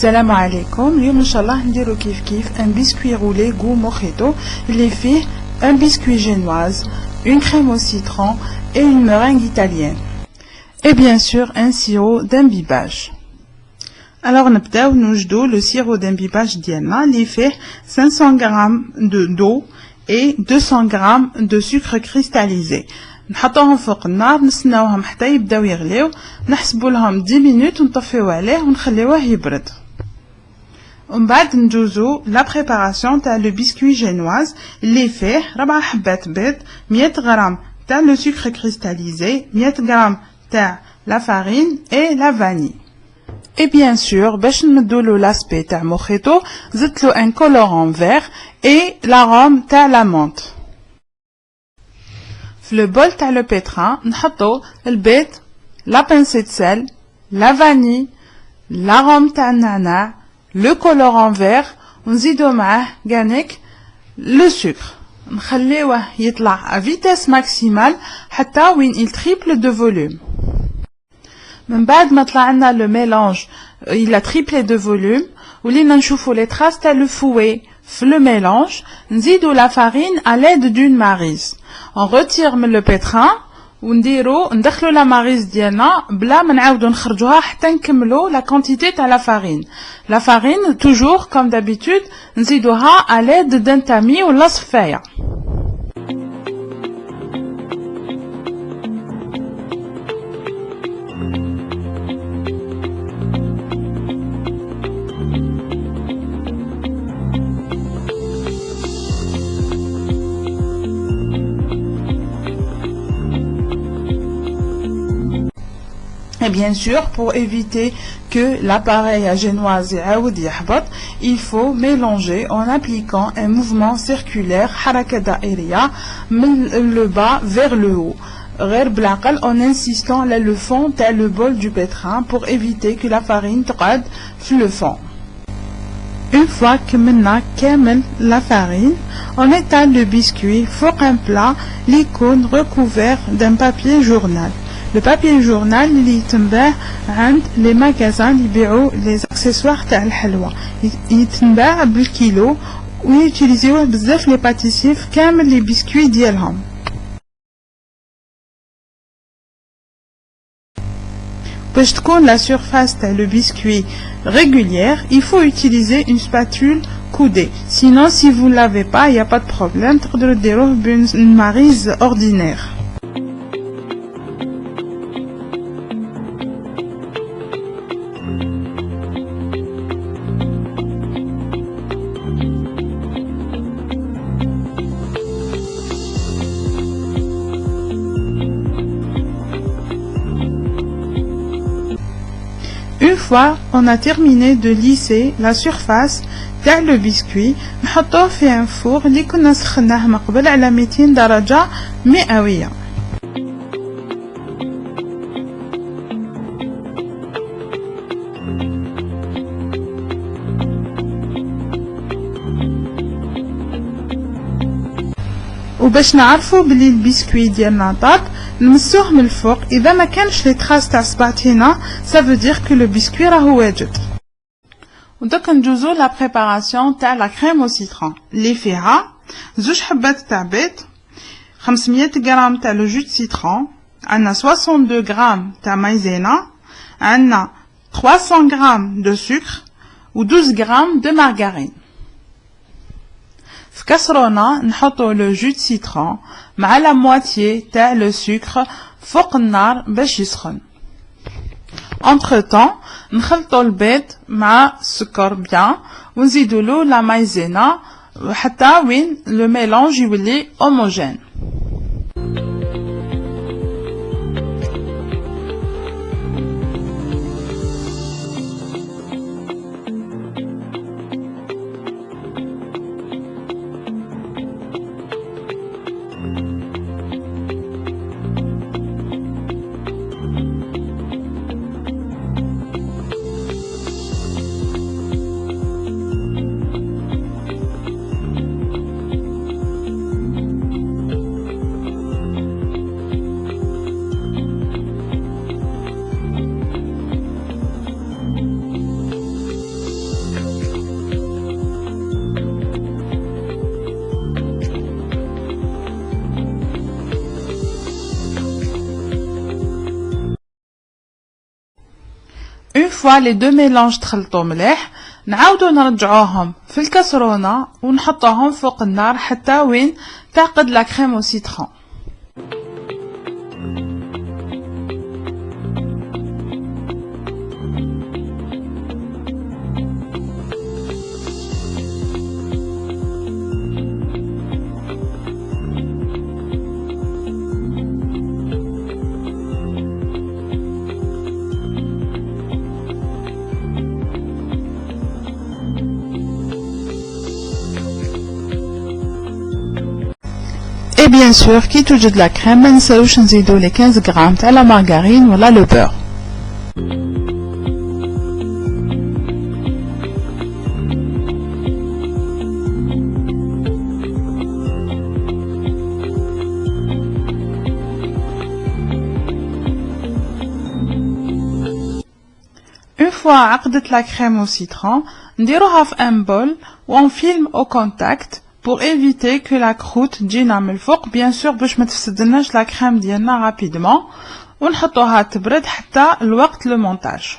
السلام عليكم. اليوم ان شاء الله نديرو كيف ان بسكوي رولي غو موخيتو اللي فيه un biscuit génoise, une crème au citron et une meringue italienne. Et bien sûr un sirop d'imbibage. Alors نبداو نوجدو le sirop d'imbibage ديالنا اللي فيه 500 g d'eau et 200 g de sucre cristallisé. نحطوهم فوق النار نستناوهم حتى يبداو يغليو، نحسبوا لهم 10 minutes ونطفيو عليه ونخليوه يبرد. ومن بعد ندوزو لا بريباراسيون تاع لو بسكوي جينواز اللي فيه 4 حبات بيض، 100 غرام تاع لو سكر كريستاليزي، 100 غرام تاع لا فارين اي لا فاني. Et bien sûr, باش نمدولو لاسبي تاع موخيتو زدتلو ان colorant vert et l'arôme تاع la menthe. في لو بول تاع لو pétrin نحطو البيض، لا بانسي de sel, la vanille, l'arôme تاع النعناع، le colorant vert ونزيدو معاه غانيك لو سكر. نخليوه يطلع à vitesse maximale حتى وين il triple de volume. من بعد ما طلع لنا لو ميلانج il a triplé de volume ولينا نشوفو لي تراس تاع لو فوي في لو ميلانج، نزيدو لا فارين à l'aide d'une maryse. on retire من لو pétrin ندخلو لا ماريز ديالنا بلا ما نعاودو نخرجوها حتى نكملو لا كونتيتي تاع لا فارين. لا فارين توجور كوم دابيتود نزيدوها à l'aide d'un tamis ولا صفايه. Et bien sûr, pour éviter que l'appareil à génoise يعاود يحبط, il faut mélanger en appliquant un mouvement circulaire حركة دائرية من le bas vers le haut. غير بالعقل en insistant على le fond تاع le bol du pétrin pour éviter que la farine تقعد في le fond. Une fois كملنا كامل la farine, on étale le biscuit فوق un plat اللي يكون recouvert d'un papier journal. Le papier journal اللي يتنباع عند les magasins اللي يبيعوا les accessoires تاع الحلوى، يتنباع بالكيلو ويوتيليزيوه بزاف لي باتيسيي في كامل لي بسكوي ديالهم. باش تكون la surface تاع le biscuit régulière, il faut utiliser une spatule coudée. Sinon, si vous ne l'avez pas, il n'y a pas de problème, تقدروا ديروه بune maryse ordinaire. Une fois on a terminé de lisser la surface تاع le biscuit, نحطوه في un four اللي كنا سخناه من قبل على 200 درجة مئوية. وباش نعرفوا بلي البسكوي ديالنا طاب نمسوه من الفوق، اذا ما كانش لي تراس تاع سباتينا ça veut dire que le biscuit راهو واجد. ودوك ندوزو لا بريباراسيون تاع لا كريم او سيترون اللي فيها 2 حبات تاع بيض، 500 غرام تاع لو جو دو سيترون، عندنا 62 غرام تاع مايزينا، عندنا 300 غرام دو سكر و 12 غرام دو مارغارين. في كاسرونه نحطو لو جو دو سيترون مع لا مواتيي تاع لو سكر فوق النار باش يسخن. entre temps نخلطو البيض مع السكر بيان ونزيدولو لا مايزينا حتى وين لو ميلانج يولي هوموجين. Une fois les deux mélanges تخلطوا مليح نعاودو نرجعوهم في الكسرونة ونحطوهم فوق النار حتى وين تعقد لا كريم au citron. Et bien sûr, كي توجد لا كريم ما ننساوش نزيدو لي 15 غرام تاع لا مارغارين ولا لو بور. Une fois عقدت la crème au citron, نديروها في un bol ou on filme au contact pour éviter que la croûte تجينا من الفوق bien sûr باش ما تفسدلناش la crème ديالنا rapidement ونحطوها تبرد حتى الوقت لو مونتاج.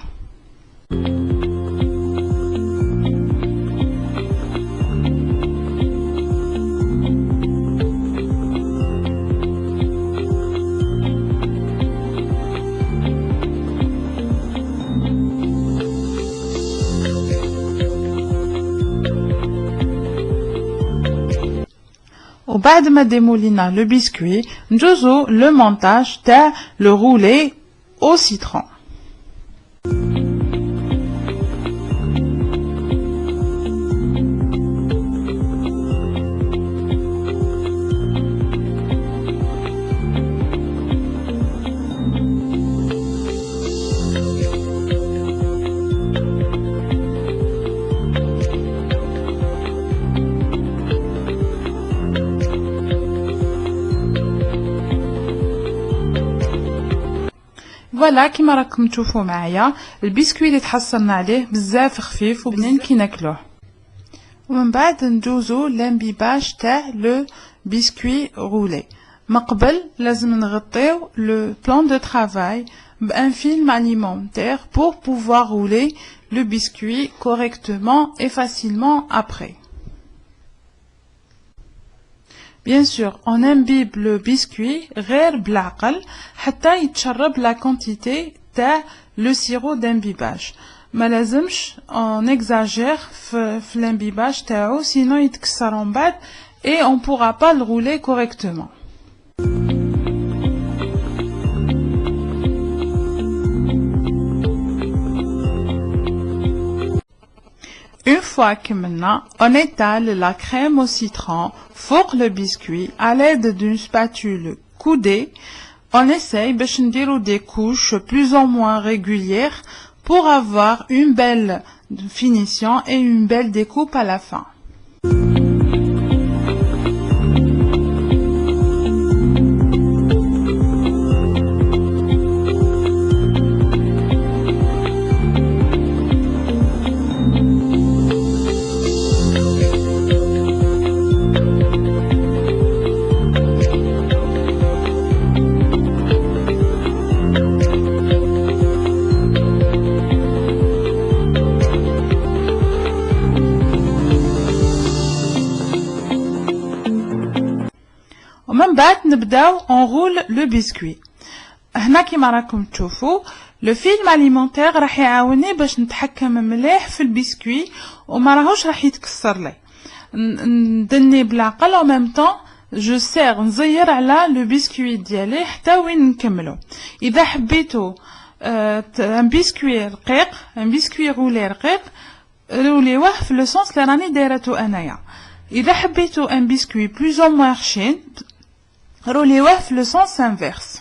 وبعد ما ديمولينا لو بسكوي نجوزو لو مونتاج تاع لو رولي au citron. فوالا كيما راكم تشوفوا معايا البسكوي اللي تحصلنا عليه بزاف خفيف وبنين كي ناكلوه. ومن بعد ندوزو لانبيباج تاع لو بسكوي رولي. من قبل لازم نغطيو لو بلان دو travail بان فيلم alimentaire pour pouvoir rouler le biscuit correctement et facilement après. Bien sûr, on imbibe le biscuit غير بالعقل حتى يتشرب la quantité تاع le sirop d'imbibage. ما لازمش on exagère في l'imbibage تاعو sinon يتكسر من بعد et on pourra pas le rouler correctement. Une fois que maintenant, on étale la crème au citron فوق le biscuit à l'aide d'une spatule coudée. On essaye باش نديرو des couches plus ou moins régulières pour avoir une belle finition et une belle découpe à la fin. ومن بعد نبداو نغول لو بسكوي. هنا كيما راكم تشوفوا لو فيلم اليمونتير راح يعاوني باش نتحكم مليح في البسكوي وما راهوش راح يتكسر لي. ندني بالعقل او ميم طون جو سير نزير على لو بسكوي ديالي حتى وين نكملو. اذا حبيتو ان بسكوي رقيق ان بسكوي رولي رقيق روليوه في لو سونس اللي راني دايرتو انايا. اذا حبيتو ان بسكوي بلوز او موان خشين روليوه في لو سونس انفيرس.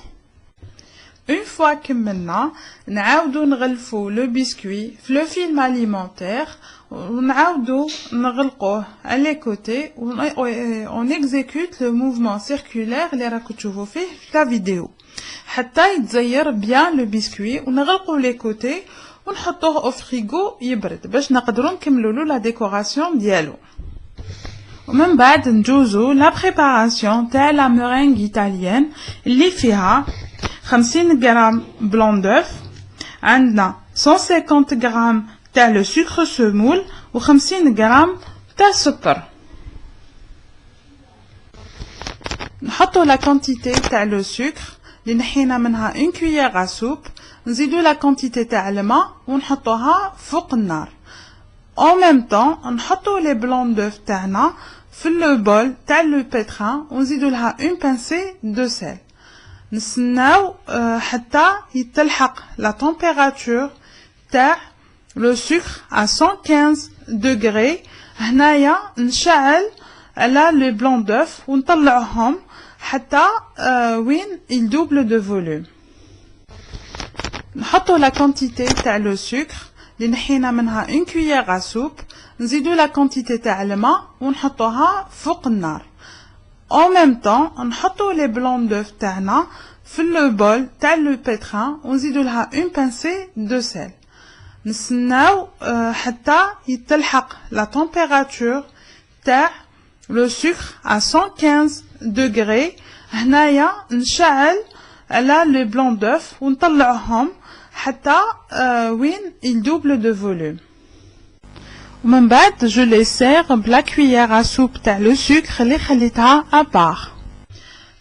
اون فوا كملنا نعاودو نغلفو لو بسكوي في لو فيلم اليمونتير ونعاودو نغلقوه على لي كوتي اون اكزيكوت لو موفمون سيركولير اللي راكو تشوفو فيه في لا فيديو حتى يتزير بيان لو بسكوي ونغلقو لي كوتي ونحطوه او فريغو يبرد باش نقدروا نكملوا لا ديكوراسيون ديالو. ومن بعد نجوزو لا بريباراسيون تاع لا مورينغ ايطاليان اللي فيها 50 غرام بلون دوف، عندنا 150 g تاع le sucre semoule و 50 g تاع السكر. نحطو la quantité تاع le sucre اللي نحينا منها une cuillère à soupe. نزيدو la quantité تاع الماء ونحطوها فوق النار. En même temps نحطو les blancs d'œufs تاعنا في le bol تاع le pétrin ونزيدو لها une pincée de sel. نستناو حتى يتلحق la température تاع le sucre à 115 degrés. هنايا نشعل على les blancs d'œufs ونطلعهم حتى وين il double de volume. نحطو la quantité تاع le sucre اللي نحينا منها une cuillère à soupe. نزيدو la quantité تاع الماء ونحطوها فوق النار. En même temps نحطو les blancs d'œufs تاعنا في le bol تاع le pétrin ونزيدو لها une pincée de sel. نستناو حتى يتلحق la température تاع le sucre à 115 degrés. هنايا نشعل على les blancs d'œufs ونطلعهم حتى وين il double de volume. ومن بعد je les sers بلا cuillère à soupe تاع le sucre اللي خليتها à part.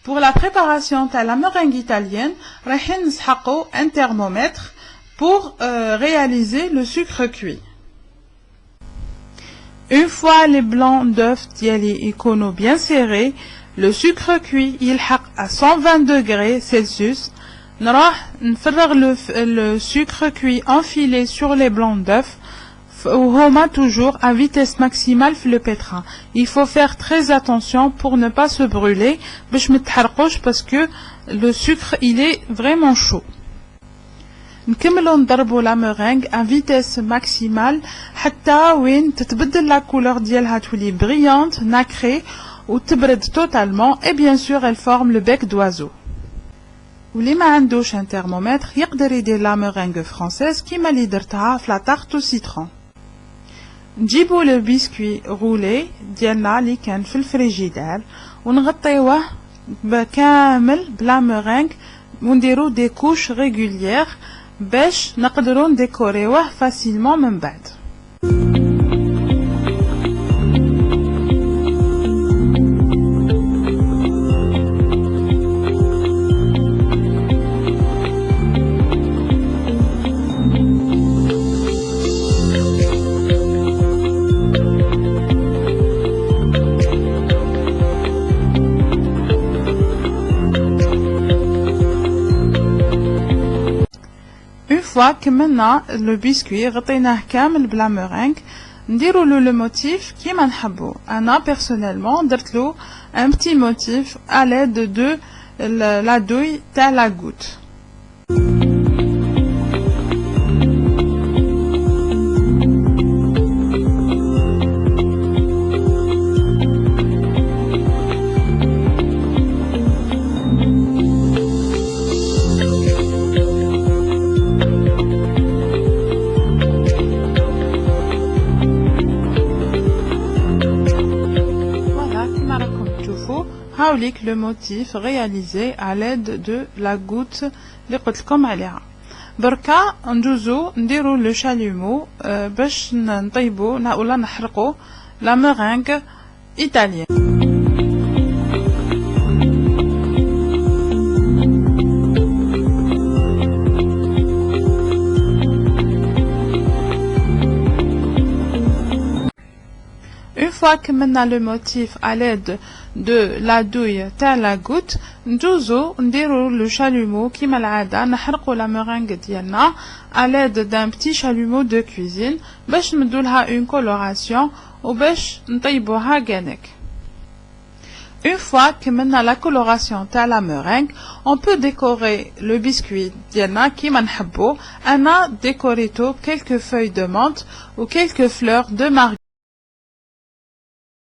Pour la préparation تاع la meringue italienne رايحين نسحقو un thermomètre pour réaliser le sucre cuit. Une fois les blancs d'œufs ديالي يكونوا bien serrés, le sucre cuit يلحق à 120 degrés Celsius. نروح نفرغ le sucre cuit enfilé sur les blancs d'œufs وهما toujours à vitesse maximale في le pétrin. Il faut faire très attention pour ne pas se brûler باش ما تحرقوش parce que le sucre il est vraiment chaud. نكملو نضربو لا مeringue à vitesse maximale حتى وين تتبدل لا couleur ديالها تولي brillante nacrée وتبرد totalement et bien sûr elle forme le bec d'oiseau. واللي ما عندوش un thermomètre يقدر يدير لا meringue française كيما اللي درتها في لا tarte au citron. نجيبو لو بسكوي رولي ديالنا اللي كان في الفريجيدار ونغطيوه بكامل بلا meringue ونديرو دي كوش ريغوليير باش نقدروا نديكوريوه فاسيلمون من بعد. fois كملنا لو بسكوي غطيناه كامل بلا مeringue نديرو له لو موتيف كيما نحبو. انا بيرسونيلمون درت له ان بتي موتيف à l'aide de la douille تاع la goutte. هاوليك le motif réalisé à l'aide de la goutte اللي قلت لكم عليها. دركا ندوزو نديرو لو شاليمو باش نطيبو ولا نحرقو لا مeringue ايطاليان. Une fois que maintenant le motif à l'aide de la douille تاع la goutte ندوزو نديرو le chalumeau كيما العادة نحرقو la meringue ديالنا à l'aide d'un petit chalumeau de cuisine باش نمدو لها une coloration وباش نطيبوها كانك. Une fois que maintenant la coloration تاع la meringue, on peut décorer le biscuit ديالنا كيما نحبو. أنا décorito quelques feuilles de menthe ou quelques fleurs de marguerite.